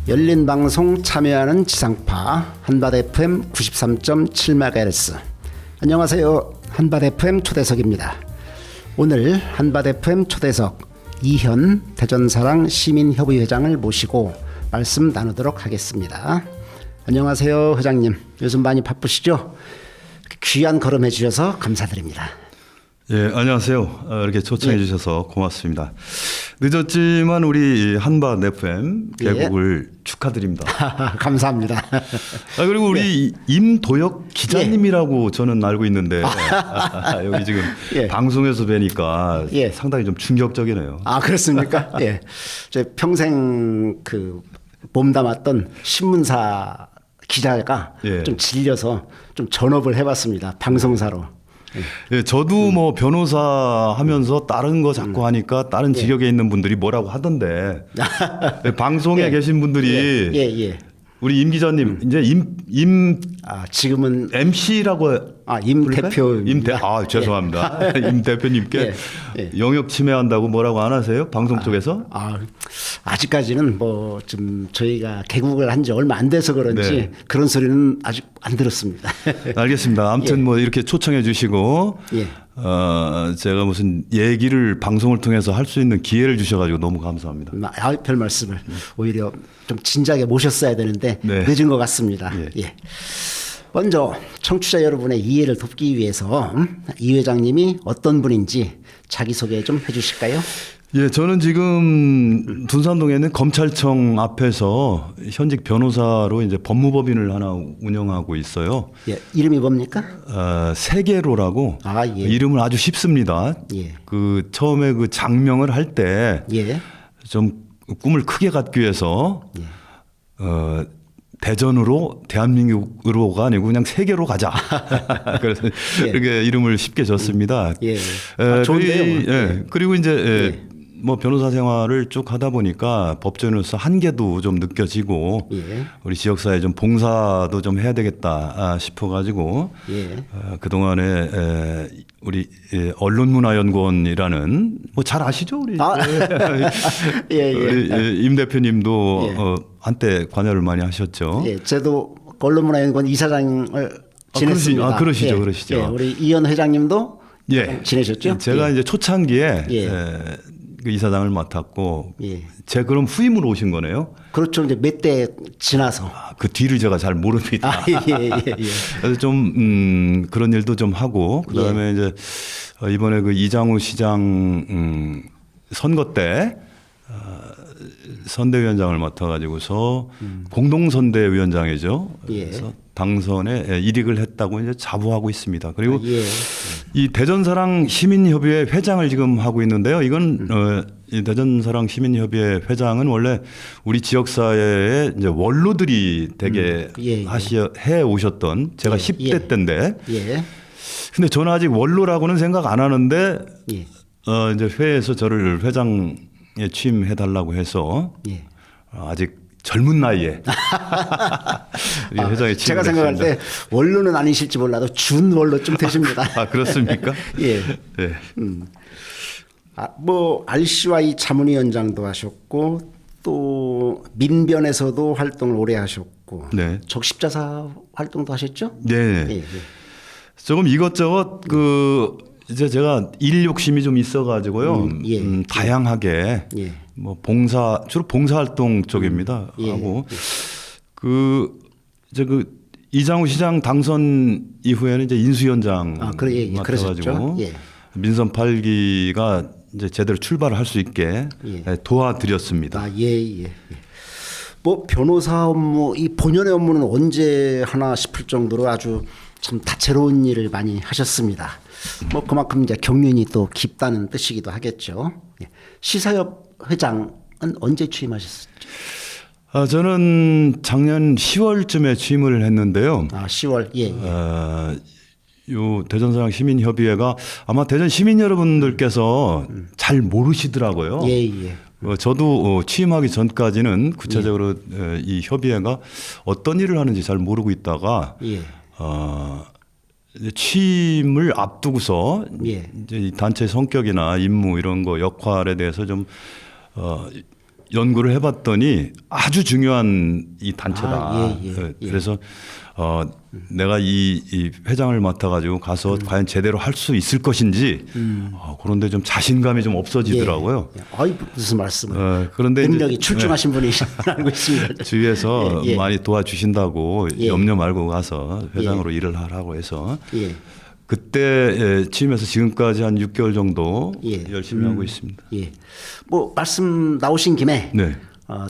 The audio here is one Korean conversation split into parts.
열린 방송 참여하는 지상파 한밭 FM 93.7MHz. 안녕하세요. 한밭 FM 초대석입니다. 오늘 한밭 FM 초대석 이현 대전사랑 시민협의회장을 모시고 말씀 나누도록 하겠습니다. 안녕하세요, 회장님. 요즘 많이 바쁘시죠? 귀한 걸음해 주셔서 감사드립니다. 예, 안녕하세요. 이렇게 초청해 주셔서 고맙습니다. 늦었지만 우리 한밭 FM 개국을 축하드립니다. 감사합니다. 그리고 우리 임도혁 기자님이라고 저는 알고 있는데 여기 지금 방송에서 뵈니까 상당히 좀 충격적이네요. 아, 그렇습니까? 예, 제 평생 그 몸담았던 신문사 기자가 좀 질려서 좀 전업을 해봤습니다. 방송사로. 예, 저도 뭐 변호사 하면서 다른 거 자꾸 하니까 다른 직역에 있는 분들이 뭐라고 하던데 방송에 계신 분들이 우리 임 기자님 이제 지금은 MC라고 임 대표 죄송합니다. 임 대표님께 영역 침해한다고 뭐라고 안 하세요? 방송 쪽에서? 아직까지는 뭐 좀 저희가 개국을 한 지 얼마 안 돼서 그런지 그런 소리는 아직 안 들었습니다. 알겠습니다. 아무튼 뭐 이렇게 초청해 주시고 제가 무슨 얘기를 방송을 통해서 할 수 있는 기회를 주셔가지고 너무 감사합니다. 별 말씀을. 오히려 좀 진작에 모셨어야 되는데 늦은 것 같습니다. 먼저 청취자 여러분의 이해를 돕기 위해서 이 회장님이 어떤 분인지 자기소개 좀 해주실까요? 예, 저는 지금 둔산동에 있는 검찰청 앞에서 현직 변호사로 이제 법무법인을 하나 운영하고 있어요. 이름이 뭡니까? 세계로라고. 이름은 아주 쉽습니다. 그 처음에 그 장명을 할 때 좀 꿈을 크게 갖기 위해서 대전으로 대한민국으로가 아니고 그냥 세계로 가자. 그래서 이렇게 이름을 쉽게 줬습니다. 좋은데요. 그리고 이제 뭐 변호사 생활을 쭉 하다 보니까 법조인으로서 한계도 좀 느껴지고 우리 지역사회에 좀 봉사도 좀 해야 되겠다 싶어가지고 그동안에 우리 언론문화연구원이라는 뭐 잘 아시죠 우리 우리 임 대표님도 한때 관여를 많이 하셨죠. 저도 언론문화연구원 이사장을 지냈습니다. 그러시죠. 우리 이현 회장님도 지내셨죠? 제가 이제 초창기에 그 이사장을 맡았고 제 그럼 후임으로 오신 거네요. 그렇죠. 이제 몇 대 지나서 그 뒤를 제가 잘 모릅니다. 그래서 좀 그런 일도 좀 하고 그다음에 이제 이번에 그 이장우 시장 선거 때 선대위원장을 맡아가지고서 공동선대위원장이죠. 그래서 당선에 일익을 했다고 이제 자부하고 있습니다. 그리고 이 대전사랑 시민협의회 회장을 지금 하고 있는데요. 이건 이 대전사랑 시민협의회 회장은 원래 우리 지역사회에 이제 원로들이 되게 해 오셨던 제가 10대 때인데. 근데 저는 아직 원로라고는 생각 안 하는데 이제 회에서 저를 회장에 취임해 달라고 해서 아직 젊은 나이에 회장에 제가 생각할 때 원로는 아니실지 몰라도 준 원로 좀 되십니다. 그렇습니까? 뭐 RCY 자문위원장도 하셨고 또 민변에서도 활동을 오래 하셨고 적십자사 활동도 하셨죠? 조금 이것저것 이제 제가 일 욕심이 좀 있어가지고요. 다양하게 뭐 주로 봉사활동 쪽입니다. 하고 이제 이장우 시장 당선 이후에는 이제 인수위원장 맡아가지고 민선 8기가 이제 제대로 출발을 할 수 있게 도와드렸습니다. 뭐 변호사 업무 이 본연의 업무는 언제 하나 싶을 정도로 아주 참 다채로운 일을 많이 하셨습니다. 뭐 그만큼 이제 경륜이 또 깊다는 뜻이기도 하겠죠. 시사협 회장은 언제 취임하셨었죠? 저는 작년 10월쯤에 취임을 했는데요. 10월. 요 대전사랑 시민협의회가 아마 대전 시민 여러분들께서 잘 모르시더라고요. 저도 취임하기 전까지는 구체적으로 이 협의회가 어떤 일을 하는지 잘 모르고 있다가 취임을 앞두고서 이제 이 단체 성격이나 임무 이런 거 역할에 대해서 좀 연구를 해봤더니 아주 중요한 이 단체다. 그래서 내가 이 회장을 맡아가지고 가서 과연 제대로 할 수 있을 것인지 그런데 좀 자신감이 좀 없어지더라고요. 아이 무슨 말씀을? 그런데 능력이 출중하신 분이 알고 있습니다. 주위에서 많이 도와주신다고 염려 말고 가서 회장으로 일을 하라고 해서 그때 취임해서 지금까지 한 6개월 정도 열심히 하고 있습니다. 뭐 말씀 나오신 김에. 네.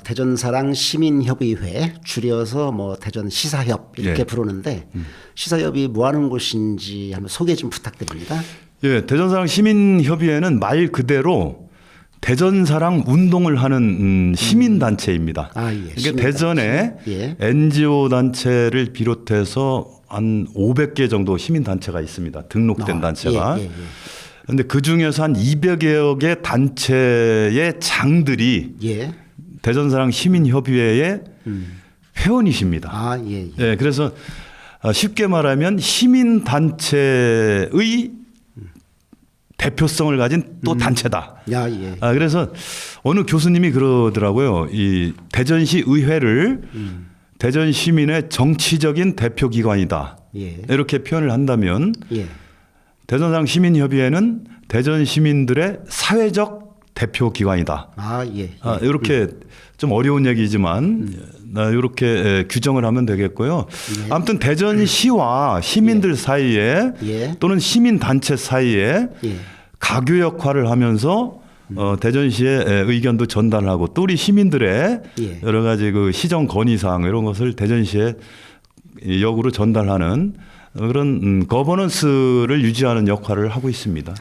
대전사랑 시민협의회 줄여서 뭐 대전 시사협 이렇게 부르는데 시사협이 뭐 하는 곳인지 한번 소개 좀 부탁드립니다. 예, 대전사랑 시민협의회는 말 그대로 대전사랑 운동을 하는 시민단체입니다. 그러니까 대전에 NGO 단체를 비롯해서 한 500개 정도 시민단체가 있습니다. 등록된 단체가. 그런데 그 중에서 한 200여 개 단체의 장들이 대전사랑 시민협의회의 회원이십니다. 그래서 쉽게 말하면 시민단체의 대표성을 가진 또 단체다. 그래서 어느 교수님이 그러더라고요. 이 대전시 의회를 대전 시민의 정치적인 대표기관이다. 이렇게 표현을 한다면 대전사랑 시민협의회는 대전 시민들의 사회적 대표기관이다. 이렇게 좀 어려운 얘기지만 이렇게 규정을 하면 되겠고요. 아무튼 대전시와 시민들 사이에 또는 시민단체 사이에 가교 역할을 하면서 대전시의 의견도 전달하고 또 우리 시민들의 여러 가지 그 시정 건의사항 이런 것을 대전시에 역으로 전달하는 그런 거버넌스를 유지하는 역할을 하고 있습니다.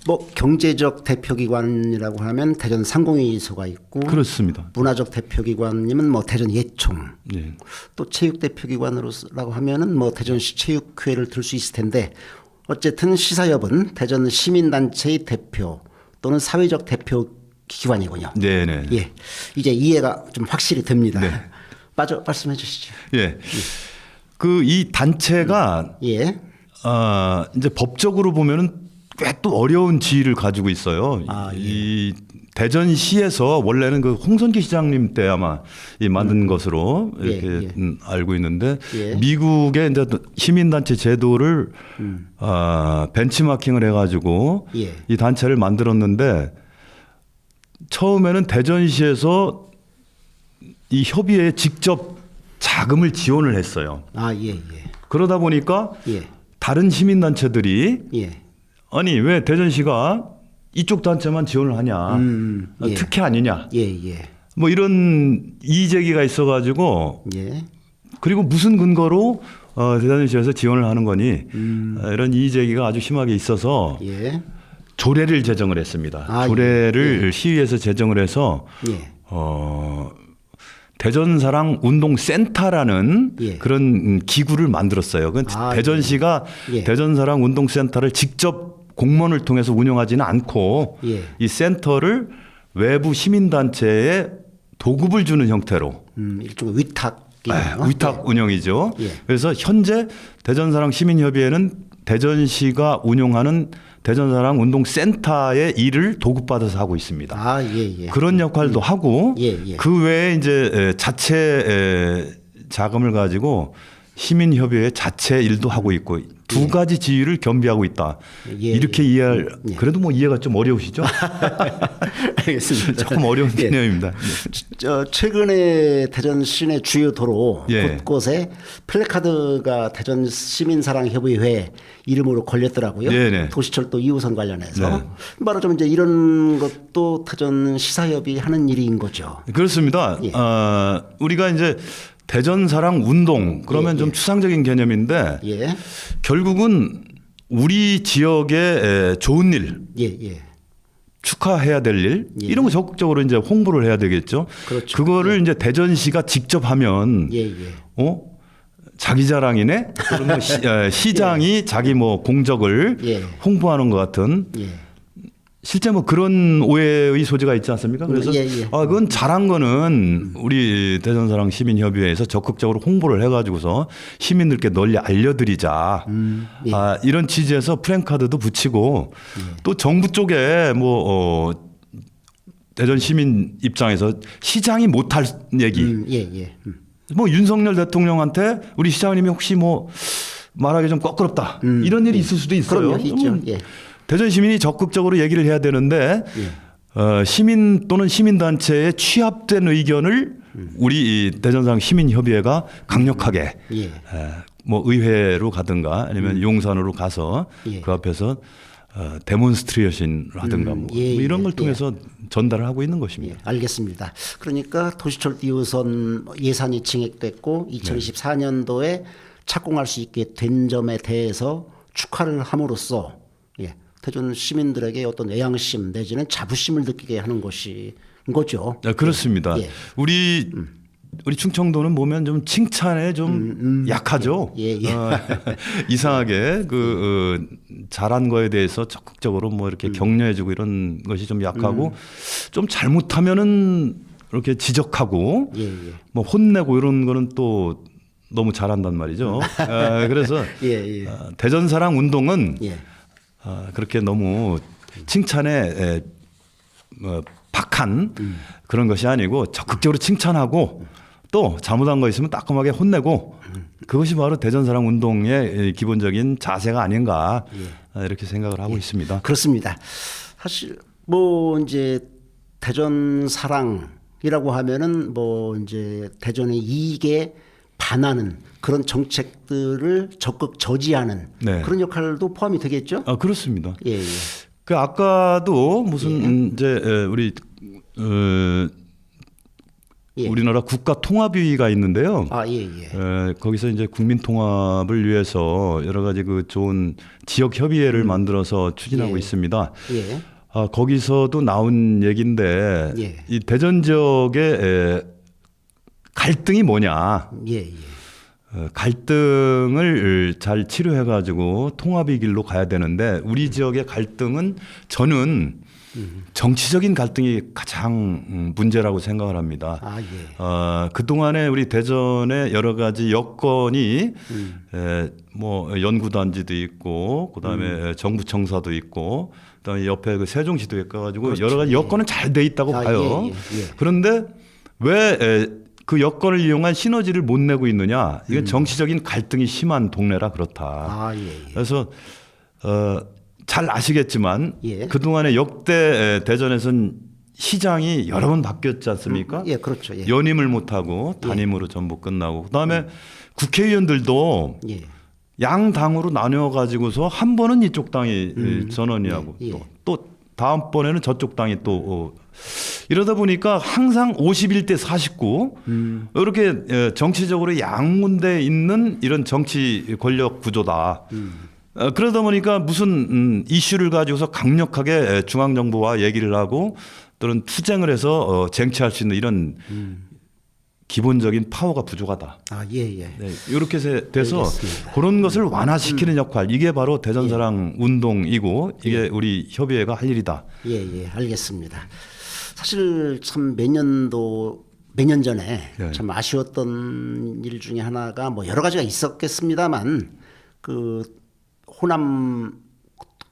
뭐 경제적 대표기관이라고 하면 대전 상공회의소가 있고 그렇습니다. 문화적 대표기관이면 뭐 대전 예총 또 체육 대표기관으로라고 하면은 뭐 대전시 체육회를 들 수 있을 텐데 어쨌든 시사협은 대전 시민단체의 대표 또는 사회적 대표 기관이군요. 네네. 이제 이해가 좀 확실히 됩니다. 빠져 말씀해 주시죠. 그 이 단체가 이제 법적으로 보면은 꽤 또 어려운 지위를 가지고 있어요. 이 대전시에서 원래는 그 홍선기 시장님 때 아마 만든 것으로 이렇게 알고 있는데 미국의 이제 시민단체 제도를 벤치마킹을 해가지고 이 단체를 만들었는데 처음에는 대전시에서 이 협의회에 직접 자금을 지원을 했어요. 그러다 보니까 다른 시민단체들이 아니 왜 대전시가 이쪽 단체만 지원을 하냐 특혜 아니냐 뭐 이런 이의제기가 있어가지고 그리고 무슨 근거로 대전시에서 지원을 하는 거니 이런 이의제기가 아주 심하게 있어서 조례를 제정을 했습니다. 조례를 시의회에서 제정을 해서 대전사랑 운동센터라는 그런 기구를 만들었어요. 대전시가 대전사랑 운동센터를 직접 공무원을 통해서 운영하지는 않고 이 센터를 외부 시민단체에 도급을 주는 형태로 일종의 위탁 운영이죠. 그래서 현재 대전사랑 시민협의회는 대전시가 운영하는 대전사랑 운동센터의 일을 도급받아서 하고 있습니다. 그런 역할도 하고 그 외에 이제 자체 자금을 가지고 시민협의회 자체 일도 하고 있고 두 가지 지위를 겸비하고 있다. 이렇게 이해할 그래도 뭐 이해가 좀 어려우시죠? 알겠습니다. 조금 어려운 개념입니다. 최근에 대전 시내 주요 도로 곳곳에 플래카드가 대전 시민사랑협의회 이름으로 걸렸더라고요. 도시철도 2호선 관련해서 말하자면 이제 이런 것도 대전 시사협이 하는 일인 거죠. 그렇습니다. 우리가 이제 대전사랑 운동 그러면 좀 추상적인 개념인데 결국은 우리 지역의 좋은 일, 축하해야 될 일 이런 거 적극적으로 이제 홍보를 해야 되겠죠. 그거를 이제 대전시가 직접 하면 자기 자랑이네. 그러면 시장이 자기 뭐 공적을 홍보하는 것 같은. 실제 뭐 그런 오해의 소지가 있지 않습니까? 그래서 그건 잘한 거는 우리 대전사랑 시민협의회에서 적극적으로 홍보를 해가지고서 시민들께 널리 알려드리자. 이런 취지에서 플랜카드도 붙이고 또 정부 쪽에 뭐 대전 시민 입장에서 시장이 못할 얘기. 뭐 윤석열 대통령한테 우리 시장님이 혹시 뭐 말하기 좀 껄끄럽다 이런 일이 있을 수도 있어요. 그럼요, 있죠. 대전 시민이 적극적으로 얘기를 해야 되는데 시민 또는 시민단체의 취합된 의견을 우리 이 대전사랑 시민협의회가 강력하게 뭐 의회로 가든가 아니면 용산으로 가서 그 앞에서 데몬스트레이션을 하든가 뭐 이런 걸 통해서 전달을 하고 있는 것입니다. 알겠습니다. 그러니까 도시철도 2호선 예산이 증액됐고 2024년도에 착공할 수 있게 된 점에 대해서 축하를 함으로써 대전 시민들에게 어떤 애양심 내지는 자부심을 느끼게 하는 것인 거죠. 네, 그렇습니다. 우리 충청도는 보면 좀 칭찬에 좀 약하죠. 이상하게 잘한 거에 대해서 적극적으로 뭐 이렇게 격려해주고 이런 것이 좀 약하고 좀 잘못하면은 이렇게 지적하고 뭐 혼내고 이런 거는 또 너무 잘한단 말이죠. 그래서 대전사랑 운동은 그렇게 너무 칭찬에 박한 그런 것이 아니고 적극적으로 칭찬하고 또 잘못한 거 있으면 따끔하게 혼내고 그것이 바로 대전사랑 운동의 기본적인 자세가 아닌가 이렇게 생각을 하고 있습니다. 그렇습니다. 사실 뭐 이제 대전 사랑이라고 하면은 뭐 이제 대전의 이익에 반하는 그런 정책들을 적극 저지하는 그런 역할도 포함이 되겠죠? 그렇습니다. 그 아까도 무슨 이제 우리 우리나라 국가통합위가 있는데요. 거기서 이제 국민 통합을 위해서 여러 가지 그 좋은 지역 협의회를 만들어서 추진하고 있습니다. 거기서도 나온 얘기인데 이 대전 지역의 갈등이 뭐냐? 갈등을 잘 치료해 가지고 통합의 길로 가야 되는데 우리 지역의 갈등은 저는 정치적인 갈등이 가장 문제라고 생각을 합니다. 그동안에 우리 대전의 여러 가지 여건이 뭐 연구단지도 있고 그다음에 정부청사도 있고 그다음에 옆에 그 세종시도 있어가지고 여러 가지 여건은 잘 돼 있다고 봐요. 그런데 왜 그 여건을 이용한 시너지를 못 내고 있느냐? 이건 정치적인 갈등이 심한 동네라 그렇다. 그래서 잘 아시겠지만 그동안에 역대 대전에선 시장이 여러 번 바뀌었지 않습니까? 그렇죠. 연임을 못하고 단임으로 전부 끝나고 그다음에 국회의원들도 양 당으로 나뉘어 가지고서 한 번은 이쪽 당이 전원이하고 또 다음번에는 저쪽 당이 또 이러다 보니까 항상 51대 49 이렇게 정치적으로 양군데 있는 이런 정치 권력 구조다. 그러다 보니까 무슨 이슈를 가지고서 강력하게 중앙정부와 얘기를 하고 또는 투쟁을 해서 쟁취할 수 있는 이런 기본적인 파워가 부족하다. 이렇게 돼서 알겠습니다. 그런 것을 완화시키는 역할 이게 바로 대전사랑 운동이고 이게 우리 협의회가 할 일이다. 알겠습니다. 사실 참 몇 년 전에 참 아쉬웠던 일 중에 하나가 뭐 여러 가지가 있었겠습니다만 그 호남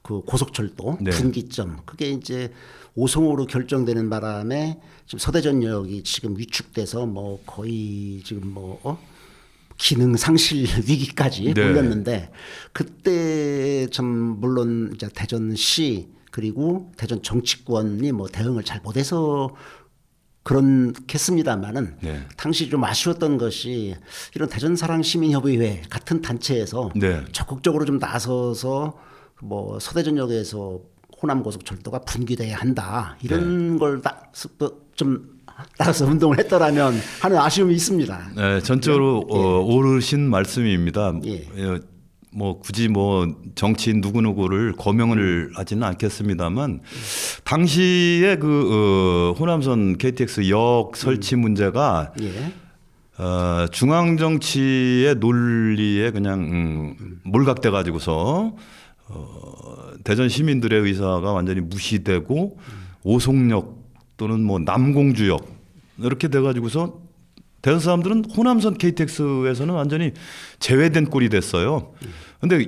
그 고속철도 분기점 그게 이제 5성으로 결정되는 바람에 지금 서대전역이 지금 위축돼서 뭐 거의 지금 뭐 기능 상실 위기까지 몰렸는데 그때 참 물론 이제 대전시 그리고 대전 정치권이 뭐 대응을 잘 못해서 그렇겠습니다만은 당시 좀 아쉬웠던 것이 이런 대전사랑시민협의회 같은 단체에서 적극적으로 좀 나서서 뭐 서대전역에서 호남고속철도가 분기돼야 한다 이런 걸 좀 따라서 운동을 했더라면 하는 아쉬움이 있습니다. 전적으로 옳으신 말씀입니다. 뭐 굳이 뭐 정치인 누구누구를 거명을 하지는 않겠습니다만 당시에 그 호남선 KTX 역 설치 문제가 중앙 정치의 논리에 그냥 몰각돼 가지고서 대전 시민들의 의사가 완전히 무시되고 오송역 또는 뭐 남공주역 이렇게 돼 가지고서 대전 사람들은 호남선 KTX에서는 완전히 제외된 꼴이 됐어요. 그런데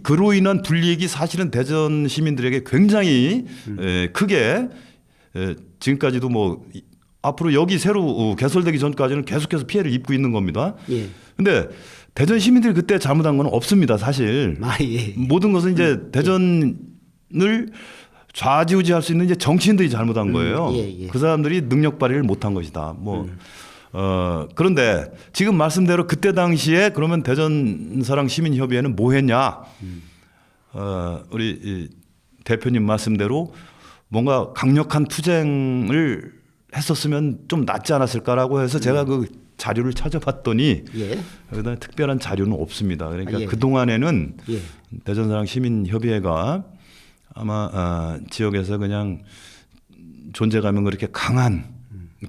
그로 인한 불이익이 사실은 대전 시민들에게 굉장히 크게 지금까지도 뭐 앞으로 여기 새로 개설되기 전까지는 계속해서 피해를 입고 있는 겁니다. 예. 근데 대전 시민들이 그때 잘못한 건 없습니다, 사실. 예. 모든 것은 이제 대전을 좌지우지할 수 있는 이제 정치인들이 잘못한 거예요. 예. 그 사람들이 능력 발휘를 못한 것이다. 그런데 지금 말씀대로 그때 당시에 그러면 대전 사랑 시민협의회는 뭐 했냐? 우리 이 대표님 말씀대로 뭔가 강력한 투쟁을 했었으면 좀 낫지 않았을까라고 해서 제가 그 자료를 찾아봤더니 예. 여기다 특별한 자료는 없습니다. 그러니까 예. 그동안에는 예. 대전사랑 시민협의회가 아마 지역에서 그냥 존재감이 그렇게 강한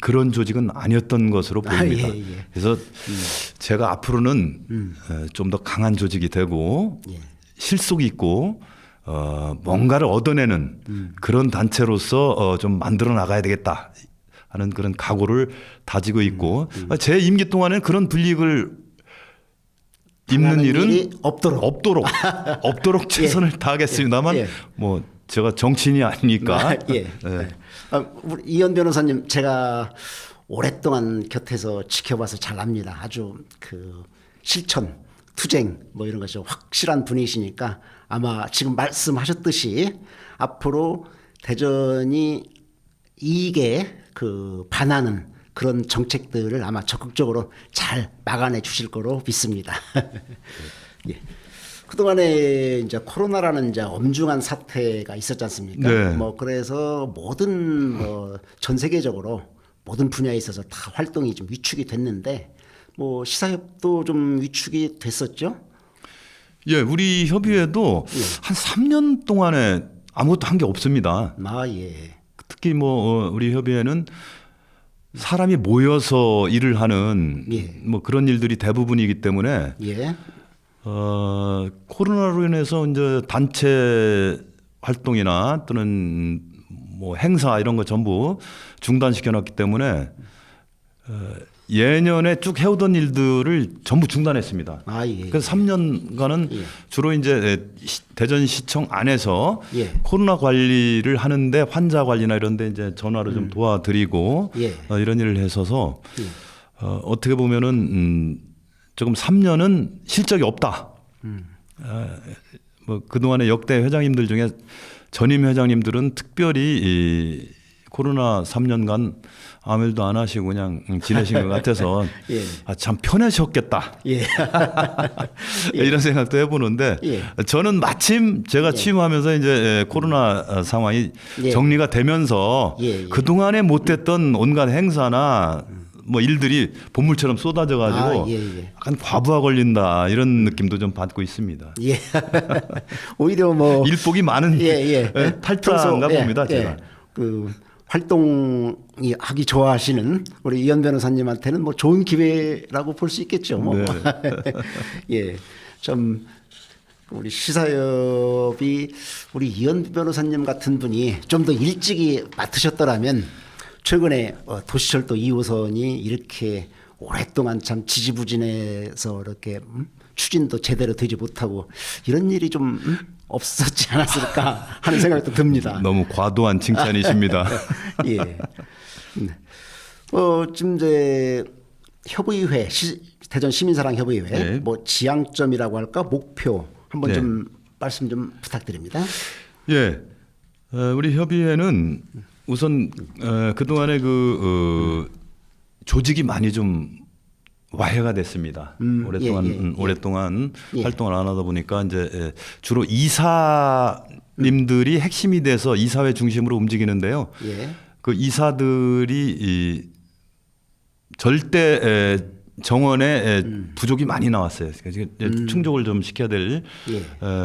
그런 조직은 아니었던 것으로 보입니다. 예. 그래서 제가 앞으로는 좀 더 강한 조직이 되고 예. 실속이 있고 뭔가를 얻어내는 그런 단체로서 좀 만들어 나가야 되겠다 하는 그런 각오를 다지고 있고 제 임기 동안에는 그런 불이익을 입는 일은 없도록 최선을 다하겠습니다만 예. 뭐 제가 정치인이 아니니까. 예. 우리 이현 변호사님 제가 오랫동안 곁에서 지켜봐서 잘 압니다. 아주 그 실천, 투쟁 뭐 이런 것이 확실한 분이시니까 아마 지금 말씀하셨듯이 앞으로 대전이 이익에 그 반하는 그런 정책들을 아마 적극적으로 잘 막아내 주실 거로 믿습니다. 예. 그동안에 이제 코로나라는 이제 엄중한 사태가 있었지 않습니까? 네. 뭐 그래서 모든 전 세계적으로 모든 분야에 있어서 다 활동이 좀 위축이 됐는데 뭐 시사협도 좀 위축이 됐었죠. 예, 우리 협의회도 한 3년 동안에 아무것도 한 게 없습니다. 예. 특히 뭐 우리 협의회는 사람이 모여서 일을 하는 예. 뭐 그런 일들이 대부분이기 때문에 예. 코로나로 인해서 이제 단체 활동이나 또는 뭐 행사 이런 거 전부 중단시켜 놨기 때문에 예년에 쭉 해오던 일들을 전부 중단했습니다. 예. 그래서 3년간은 예. 주로 이제 대전시청 안에서 예. 코로나 관리를 하는데 환자 관리나 이런 데 이제 전화로 좀 도와드리고 예. 이런 일을 했어서 어떻게 보면은 조금 3년은 실적이 없다. 뭐 그동안에 역대 회장님들 중에 전임 회장님들은 특별히 이 코로나 3년간 아무 일도 안 하시고 그냥 지내신 것 같아서 예. 참 편하셨겠다. 예. 이런 생각도 해보는데 예. 저는 마침 제가 취임하면서 이제 코로나 상황이 예. 정리가 되면서 예. 그동안에 못했던 온갖 행사나 뭐 일들이 본물처럼 쏟아져 가지고 예. 약간 과부하 걸린다 이런 느낌도 좀 받고 있습니다. 예. 오히려 뭐 일복이 많은 탈자인가 평소, 봅니다. 제가. 그 활동이 하기 좋아하시는 우리 이현 변호사님한테는 뭐 좋은 기회라고 볼 수 있겠죠. 뭐. 네. 예. 좀 우리 시사협이 우리 이현 변호사님 같은 분이 좀 더 일찍이 맡으셨더라면 최근에 도시철도 2호선이 이렇게 오랫동안 참 지지부진해서 이렇게 추진도 제대로 되지 못하고 이런 일이 좀 없었지 않았을까 하는 생각도 듭니다. 너무 과도한 칭찬이십니다. 예. 지금 이제 협의회 대전 시민사랑 협의회 네. 뭐 지향점이라고 할까 목표 한번 네. 좀 말씀 좀 부탁드립니다. 예, 우리 협의회는 우선 그동안에 조직이 많이 좀 와해가 됐습니다. 오랫동안 예. 활동을 안 하다 보니까 이제 주로 이사님들이 핵심이 돼서 이사회 중심으로 움직이는데요. 예. 그 이사들이 절대 정원에 부족이 많이 나왔어요. 그래서 충족을 좀 시켜야 될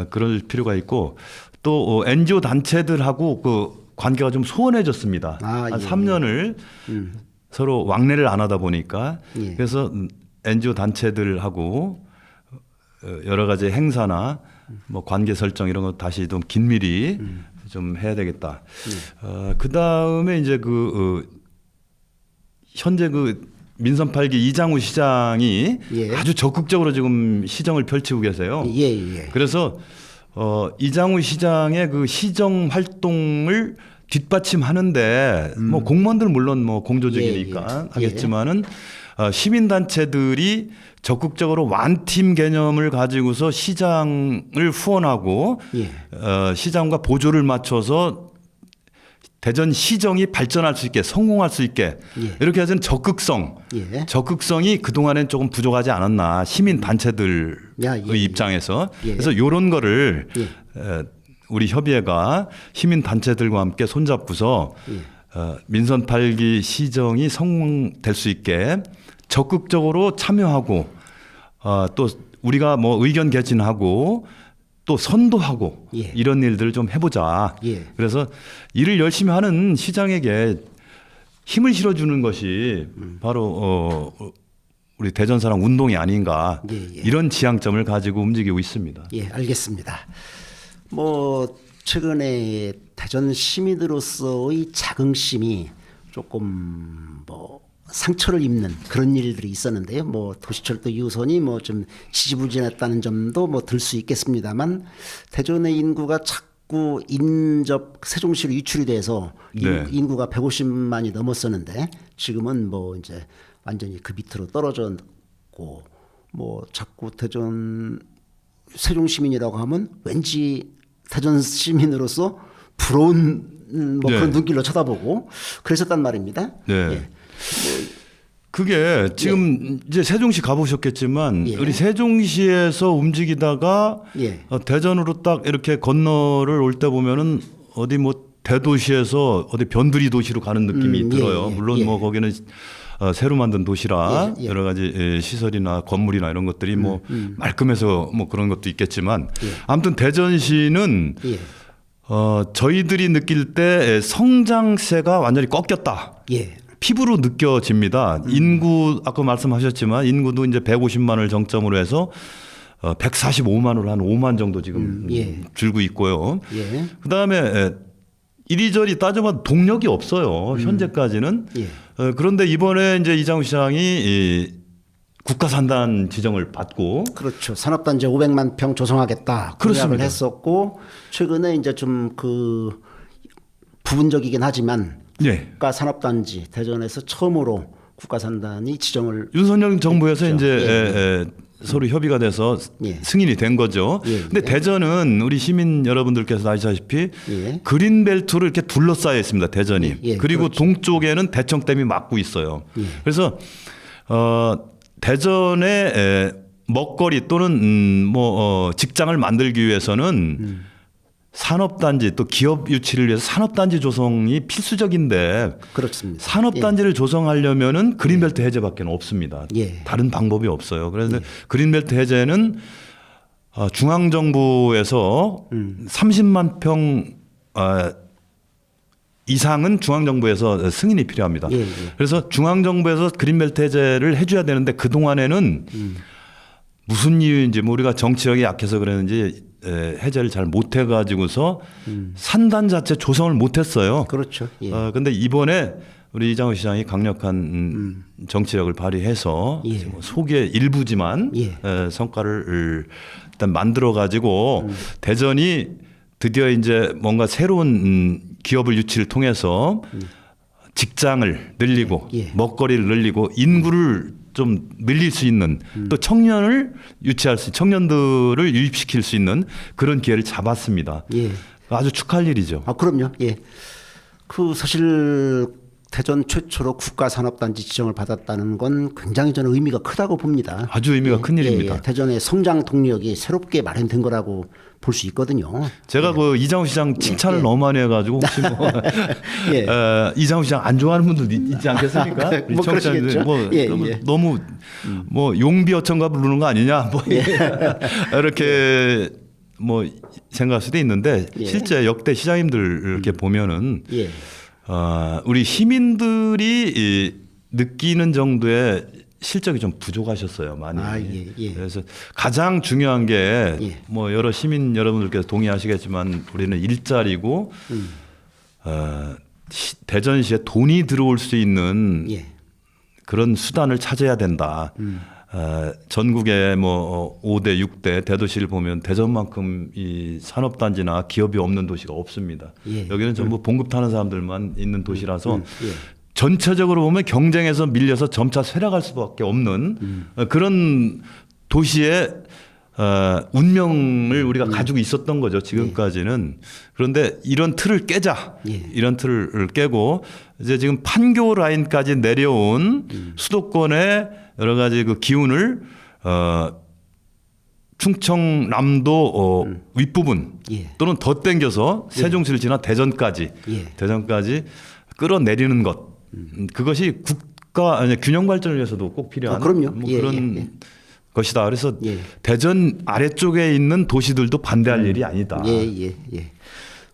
그럴 필요가 있고 또 NGO 단체들하고 그 관계가 좀 소원해졌습니다. 한 3년을 서로 왕래를 안 하다 보니까 그래서 NGO 단체들하고 여러 가지 행사나 뭐 관계 설정 이런 거 다시 좀 긴밀히 좀 해야 되겠다. 그 다음에 이제 현재 민선 8기 이장우 시장이 아주 적극적으로 지금 시정을 펼치고 계세요. 그래서 이장우 시장의 그 시정 활동을 뒷받침하는데 뭐 공무원들은 물론 뭐 공조직이니까 예, 예. 하겠지만은 시민단체들이 적극적으로 완팀 개념을 가지고서 시장을 후원하고 시장과 보조를 맞춰서 대전 시정이 발전할 수 있게 성공할 수 있게 이렇게 해서 적극성이 그동안엔 조금 부족하지 않았나 시민 단체들의 입장에서 그래서 이런 거를 우리 협의회가 시민 단체들과 함께 손잡고서 민선 8기 시정이 성공될 수 있게 적극적으로 참여하고 또 우리가 뭐 의견 개진하고 또 선도하고 이런 일들을 좀 해보자. 그래서 일을 열심히 하는 시장에게 힘을 실어주는 것이 바로 우리 대전사랑 운동이 아닌가 이런 지향점을 가지고 움직이고 있습니다. 예, 알겠습니다. 뭐 최근에 대전 시민으로서의 자긍심이 조금 뭐 상처를 입는 그런 일들이 있었는데요. 뭐 도시철도 2호선이 뭐 좀 지지부진했다는 점도 뭐 들 수 있겠습니다만 대전의 인구가 자꾸 인접 세종시로 유출이 돼서 인구가 150만이 넘었었는데 지금은 뭐 이제 완전히 그 밑으로 떨어졌고 뭐 자꾸 대전 세종 시민이라고 하면 왠지 대전 시민으로서 부러운 뭐 그런 눈길로 쳐다보고 그랬었단 말입니다. 그게 지금 이제 세종시 가보셨겠지만 우리 세종시에서 움직이다가 대전으로 딱 이렇게 건너를 올 때 보면은 어디 뭐 대도시에서 어디 변두리 도시로 가는 느낌이 들어요. 물론 뭐 거기는 새로 만든 도시라 여러 가지 시설이나 건물이나 이런 것들이 뭐 말끔해서 뭐 그런 것도 있겠지만 아무튼 대전시는 저희들이 느낄 때 성장세가 완전히 꺾였다. 피부로 느껴집니다. 인구 아까 말씀하셨지만 인구도 이제 150만을 정점으로 해서 145만으로 한 5만 정도 지금 줄고 있고요. 그다음에 이리저리 따져봐도 동력이 없어요. 현재까지는. 그런데 이번에 이제 이장우 시장이 국가산단 지정을 받고 그렇죠. 산업단지 500만 평 조성하겠다. 공약을 했었고 최근에 이제 좀 그 부분적이긴 하지만 국가산업단지 대전에서 처음으로 국가산단이 지정을 윤석열 정부에서 이제 서로 협의가 돼서 승인이 된 거죠. 근데 대전은 우리 시민 여러분들께서 아시다시피 그린벨트로 이렇게 둘러싸여 있습니다. 대전이. 그리고 동쪽에는 대청댐이 막고 있어요. 그래서 대전의 먹거리 또는 뭐 직장을 만들기 위해서는 산업단지 또 기업 유치를 위해서 산업단지 조성이 필수적인데 그렇습니다. 산업단지를 조성하려면은 그린벨트 해제밖에 없습니다. 다른 방법이 없어요. 그래서 그린벨트 해제는 중앙정부에서 30만 평 이상은 중앙정부에서 승인이 필요합니다. 그래서 중앙정부에서 그린벨트 해제를 해줘야 되는데 그동안에는 무슨 이유인지 뭐 우리가 정치력이 약해서 그랬는지 해제를 잘 못해가지고서 산단 자체 조성을 못했어요. 그렇죠. 근데 이번에 우리 이장우 시장이 강력한 정치력을 발휘해서 소개 일부지만 성과를 일단 만들어가지고 대전이 드디어 이제 뭔가 새로운 기업을 유치를 통해서 직장을 늘리고 먹거리를 늘리고 인구를 좀 늘릴 수 있는 또 청년을 유치할 수 청년들을 유입시킬 수 있는 그런 기회를 잡았습니다. 아주 축하할 일이죠. 그럼요. 그 사실 대전 최초로 국가산업단지 지정을 받았다는 건 굉장히 저는 의미가 크다고 봅니다. 아주 의미가 큰 일입니다. 대전의 성장 동력이 새롭게 마련된 거라고 볼 수 있거든요. 제가 그 이장우 시장 칭찬을 너무 많이 해가지고 혹시 뭐 이장우 시장 안 좋아하는 분들 있지 않겠습니까? 뭐 그러시겠죠. 너무 뭐 용비어천가 부르는 거 아니냐 뭐 이렇게 뭐 생각할 수도 있는데 실제 역대 시장님들 이렇게 보면은 우리 시민들이 느끼는 정도의 실적이 좀 부족하셨어요, 많이. 그래서 가장 중요한 게 뭐 여러 시민 여러분들께서 동의하시겠지만 우리는 일자리고 대전시에 돈이 들어올 수 있는 그런 수단을 찾아야 된다. 전국에 뭐 5대, 6대 대도시를 보면 대전만큼 이 산업단지나 기업이 없는 도시가 없습니다. 예. 여기는 전부 봉급 타는 사람들만 있는 도시라서 예. 전체적으로 보면 경쟁에서 밀려서 점차 쇠락할 수밖에 없는 그런 도시의 운명을 우리가 가지고 있었던 거죠. 지금까지는. 그런데 이런 틀을 깨자. 예. 이런 틀을 깨고 이제 지금 판교 라인까지 내려온 수도권의 여러 가지 그 기운을 충청남도 윗부분 예. 또는 더 땡겨서 세종시를 지나 대전까지 예. 대전까지 끌어내리는 것. 그것이 국가 아니 균형 발전을 위해서도 꼭 필요한 그럼요. 뭐 예, 그런 예. 것이다. 그래서 예. 대전 아래쪽에 있는 도시들도 반대할 일이 아니다. 예.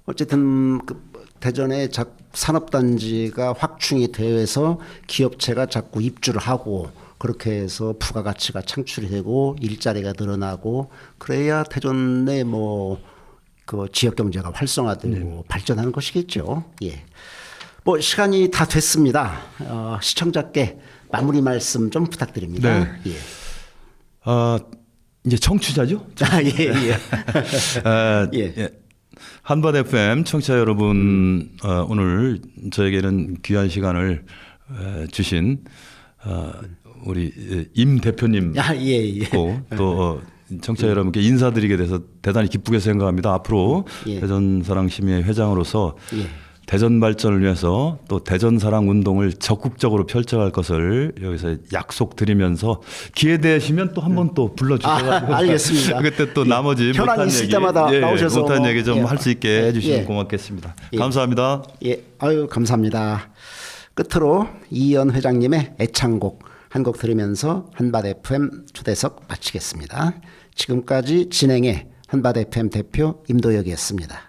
어쨌든 그 대전의 산업단지가 확충이 되어서 기업체가 자꾸 입주를 하고 그렇게 해서 부가가치가 창출이 되고 일자리가 늘어나고 그래야 대전 내 뭐 그 지역 경제가 활성화되고 발전하는 것이겠죠. 예. 뭐 시간이 다 됐습니다. 시청자께 마무리 말씀 좀 부탁드립니다. 네. 예. 이제 청취자죠? 예. 한밭 FM 청취자 여러분, 오늘 저에게는 귀한 시간을 주신 우리 임 대표님 또 청취자 여러분께 인사드리게 돼서 대단히 기쁘게 생각합니다. 앞으로 대전사랑시민회 회장으로서 대전 발전을 위해서 또 대전 사랑 운동을 적극적으로 펼쳐갈 것을 여기서 약속드리면서 기회 되시면 또 한 번 또 불러주셔가지고 알겠습니다. 그때 또 나머지 현안 있을 때마다 나오셔서 못한 얘기 좀 할 수 있게 해주시면 고맙겠습니다. 감사합니다. 감사합니다. 끝으로 이현 회장님의 애창곡 한 곡 들으면서 한밭 FM 초대석 마치겠습니다. 지금까지 진행의 한밭 FM 대표 임도혁이었습니다.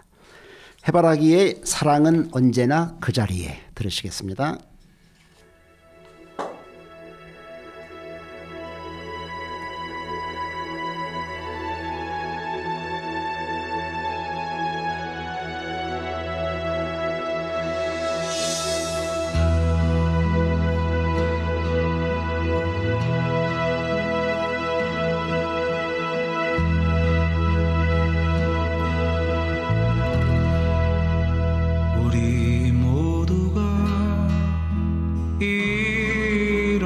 해바라기의 사랑은 언제나 그 자리에 들으시겠습니다. 우리 모두가 잃어가는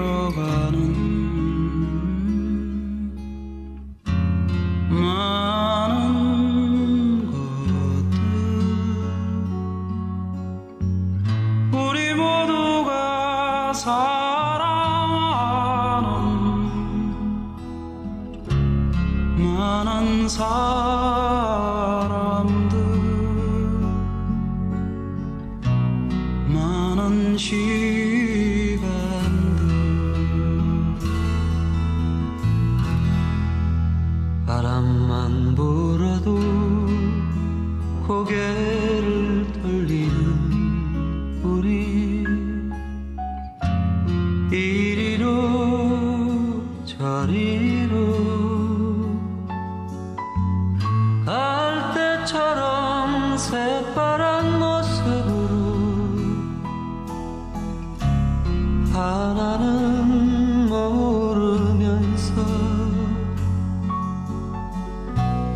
많은 것들 우리 모두가 사랑하는 많은 사람들 많은 시간들 바람만 불어도 고개를 돌리는 우리 이리로 저리로 갈 때처럼 새파란 모습으로 하나는 모르면서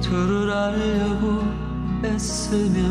둘을 알려고 애쓰며